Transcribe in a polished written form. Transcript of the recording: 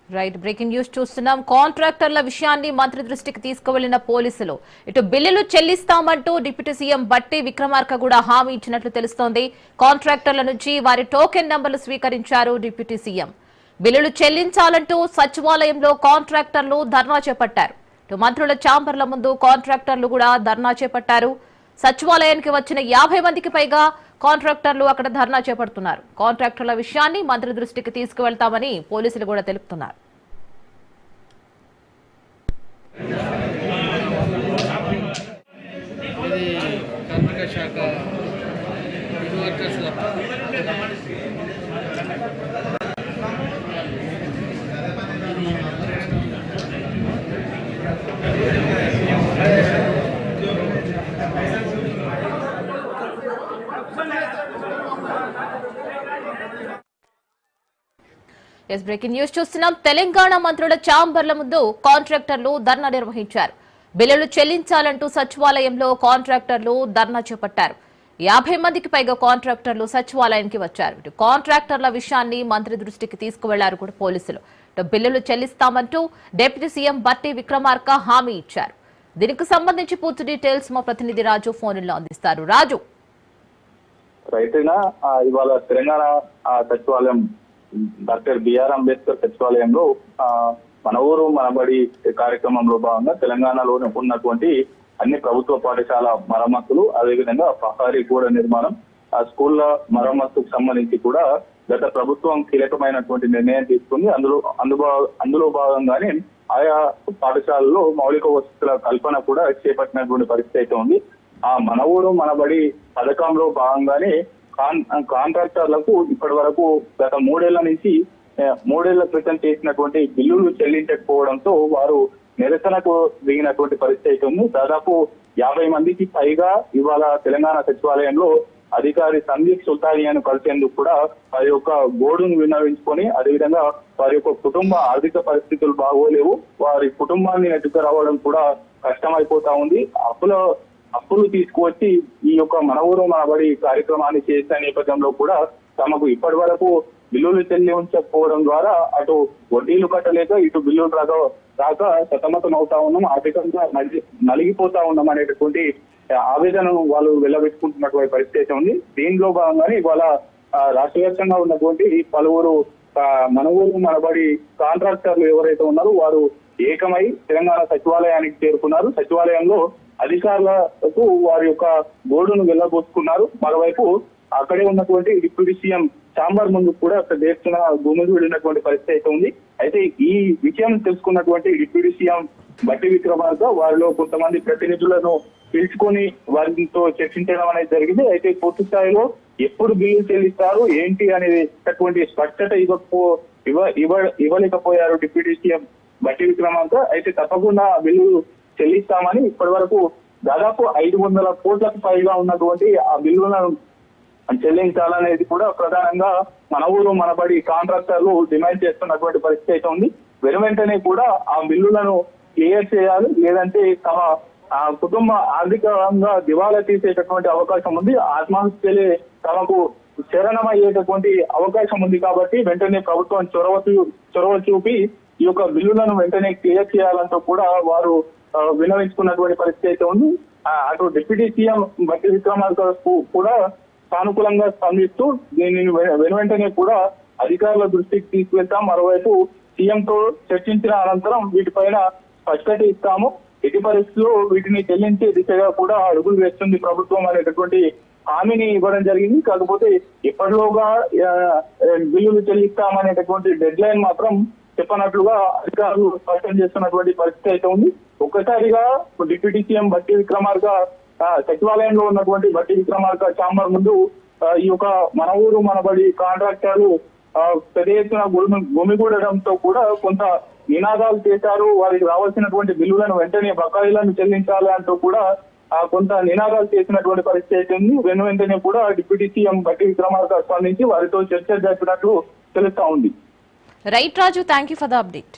Right breaking news చూస్తున్నాం. కాంట్రాక్టర్ల విషయాన్ని మంత్రి దృష్టికి తీసుకువెళ్లిన పోలీసులు ఇటు బిల్లులు చెల్లిస్తామంటూ డిప్యూటీ సీఎం బట్టి విక్రమార్క కూడా హామీ ఇచ్చినట్లు తెలుస్తోంది. కాంట్రాక్టర్ల నుంచి వారి టోకెన్ నంబర్లు స్వీకరించారు డిప్యూటీ సీఎం. బిల్లులు చెల్లించాలంటూ సచివాలయంలో కాంట్రాక్టర్లు ధర్నా చేపట్టారు. ఇటు మంత్రుల ఛాంబర్ల ముందు కాంట్రాక్టర్లు కూడా ధర్నా చేపట్టారు. సచివాలయానికి వచ్చిన 50 మందికి పైగా కాంట్రాక్టర్లు అక్కడ ధర్నా చేపడుతున్నారు. కాంట్రాక్టర్ల విషయాన్ని మంత్రి దృష్టికి తీసుకువెళ్తామని పోలీసులు కూడా తెలుపుతున్నారు. బ్రేకింగ్ న్యూస్ చూస్తున్నాం. తెలంగాణ మంత్రుల ఛాంబర్ల ముందు కాంట్రాక్టర్లు ధర్నా నిర్వహించారు. బిల్లులు చెల్లించాలంటూ సచివాలయంలో కాంట్రాక్టర్లు ధర్నా చేపట్టారు. 50 మందికి పైగా కాంట్రాక్టర్లు సచివాలయానికి వచ్చారు. కాంట్రాక్టర్ల విషయాన్ని మంత్రి దృష్టికి తీసుకువెళ్లారు కూడా పోలీసులు. బిల్లులు చెల్లిస్తామంటూ డిప్యూటీ సీఎం బట్టి విక్రమార్క హామీ ఇచ్చారు. దీనికి సంబంధించి పూర్తి డీటెయిల్స్ మా ప్రతినిధి రాజు ఫోన్లో అందిస్తారు. రాజు, రైతునా ఇవాళ తెలంగాణ సచివాలయం డాక్టర్ బిఆర్ అంబేద్కర్ సచివాలయంలో మన ఊరు మనబడి కార్యక్రమంలో భాగంగా తెలంగాణలోని ఉన్నటువంటి అన్ని ప్రభుత్వ పాఠశాల మరమ్మతులు, అదేవిధంగా ప్రహరీ గోడ నిర్మాణం, ఆ స్కూళ్ల మరమ్మతుకు సంబంధించి కూడా గత ప్రభుత్వం కీలకమైనటువంటి నిర్ణయం తీసుకుంది. అందులో భాగంగానే ఆయా పాఠశాలలో మౌలిక వసతుల కల్పన కూడా చేపట్టినటువంటి పరిస్థితి అయితే ఉంది. ఆ మన ఊరు మనబడి పథకంలో భాగంగానే కాంట్రాక్టర్లకు ఇప్పటి వరకు గత 3 ఏళ్ల క్రితం చేసినటువంటి బిల్లులు చెల్లించకపోవడంతో వారు నిరసనకు దిగినటువంటి పరిస్థితి అయితే ఉంది. దాదాపు 50 మందికి పైగా ఇవాళ తెలంగాణ సచివాలయంలో అధికారి సందీప్ సుల్తానియాను కలిసేందుకు కూడా వారి యొక్క గోడును విన్నవించుకొని, అదేవిధంగా వారి యొక్క కుటుంబ ఆర్థిక పరిస్థితులు బాగోలేవు, వారి కుటుంబాన్ని నెట్టుకురావడం కూడా కష్టమైపోతా ఉంది. అప్పులు తీసుకువచ్చి ఈ యొక్క మన ఊరు మనబడి కార్యక్రమాన్ని చేసిన నేపథ్యంలో కూడా తమకు ఇప్పటి వరకు బిల్లులు చెల్లించకపోవడం ద్వారా అటు వడ్డీలు కట్టలేక ఇటు బిల్లులు రాక సతమతం అవుతా ఉన్నాం, ఆర్థికంగా నలిగిపోతా ఉన్నాం అనేటటువంటి ఆవేదనను వాళ్ళు వెళ్లబెట్టుకుంటున్నటువంటి పరిస్థితి ఉంది. దీనిలో భాగంగానే ఇవాళ రాష్ట్ర వ్యాప్తంగా ఉన్నటువంటి పలువురు మన ఊరు మనబడి కాంట్రాక్టర్లు ఎవరైతే ఉన్నారో వారు ఏకమై తెలంగాణ సచివాలయానికి చేరుకున్నారు. సచివాలయంలో అధికారులకు వారి యొక్క గోడును వెళ్లబోసుకున్నారు. మరోవైపు అక్కడే ఉన్నటువంటి డిప్యూటీ సీఎం ఛాంబర్ ముందు కూడా పెద్ద ఎత్తున గుమిగూడినటువంటి పరిస్థితి అయితే ఉంది. అయితే ఈ విషయం తెలుసుకున్నటువంటి డిప్యూటీ సీఎం బట్టి విక్రమార్క వారిలో కొంతమంది ప్రతినిధులను పిలుచుకొని వారితో చర్చించడం అనేది జరిగింది. అయితే పూర్తి స్థాయిలో ఎప్పుడు బిల్లు చెల్లిస్తారు ఏంటి అనేది స్పష్టత ఇవ్వలేకపోయారు డిప్యూటీ సీఎం బట్టి విక్రమార్క. అయితే తప్పకుండా బిల్లు చెల్లిస్తామని ఇప్పటి వరకు దాదాపు 500 కోట్లకు పైగా ఉన్నటువంటి ఆ బిల్లులను చెల్లించాలనేది కూడా ప్రధానంగా మన ఊరు మనబడి కాంట్రాక్టర్లు డిమాండ్ చేస్తున్నటువంటి పరిస్థితి అయితే ఉంది. వెంటనే కూడా ఆ బిల్లులను క్లియర్ చేయాలి, లేదంటే తమ కుటుంబ ఆర్థికంగా దివాలా తీసేటటువంటి అవకాశం ఉంది, ఆత్మహత్యలే తమకు శరణమయ్యేటటువంటి అవకాశం ఉంది. కాబట్టి వెంటనే ప్రభుత్వం చొరవ చూపి ఈ యొక్క బిల్లులను వెంటనే క్లియర్ చేయాలంటూ కూడా వారు వినవించుకున్నటువంటి పరిస్థితి అయితే ఉంది. అటు డిప్యూటీ సీఎం బట్టి విక్రమార్క కూడా సానుకూలంగా స్పందిస్తూ దీనిని వెంటనే కూడా అధికారుల దృష్టికి తీసుకెళ్తాం, మరోవైపు సీఎంతో చర్చించిన అనంతరం వీటిపైన స్పష్టత ఇస్తాము, ఎట్టి పరిస్థితుల్లో వీటిని చెల్లించే దిశగా కూడా అడుగులు వేస్తుంది ప్రభుత్వం అనేటటువంటి హామీని ఇవ్వడం జరిగింది. కాకపోతే ఇప్పటిలోగా బిల్లులు చెల్లిస్తామనేటటువంటి డెడ్ లైన్ మాత్రం చెప్పనట్లుగా అధికారులు స్పష్టం చేస్తున్నటువంటి పరిస్థితి అయితే ఉంది. ఒక్కసారిగా డిప్యూటీ సీఎం బట్టి విక్రమార్క సచివాలయంలో ఉన్నటువంటి బట్టి విక్రమార్క ఛాంబర్ ముందు ఈ యొక్క మన ఊరు మనబడి కాంట్రాక్టర్లు పెద్ద ఎత్తున గుమిగూడడంతో కూడా కొంత నినాదాలు చేశారు. వారికి రావాల్సినటువంటి బిల్లులను వెంటనే బకాయిలను చెల్లించాలి అంటూ కూడా కొంత నినాదాలు చేసినటువంటి పరిస్థితి అయితే ఉంది. వెంటనే కూడా డిప్యూటీ సీఎం బట్టి విక్రమార్క స్పందించి వారితో చర్చ జరిపినట్లు తెలుస్తా ఉంది. Right Raju, thank you for the update.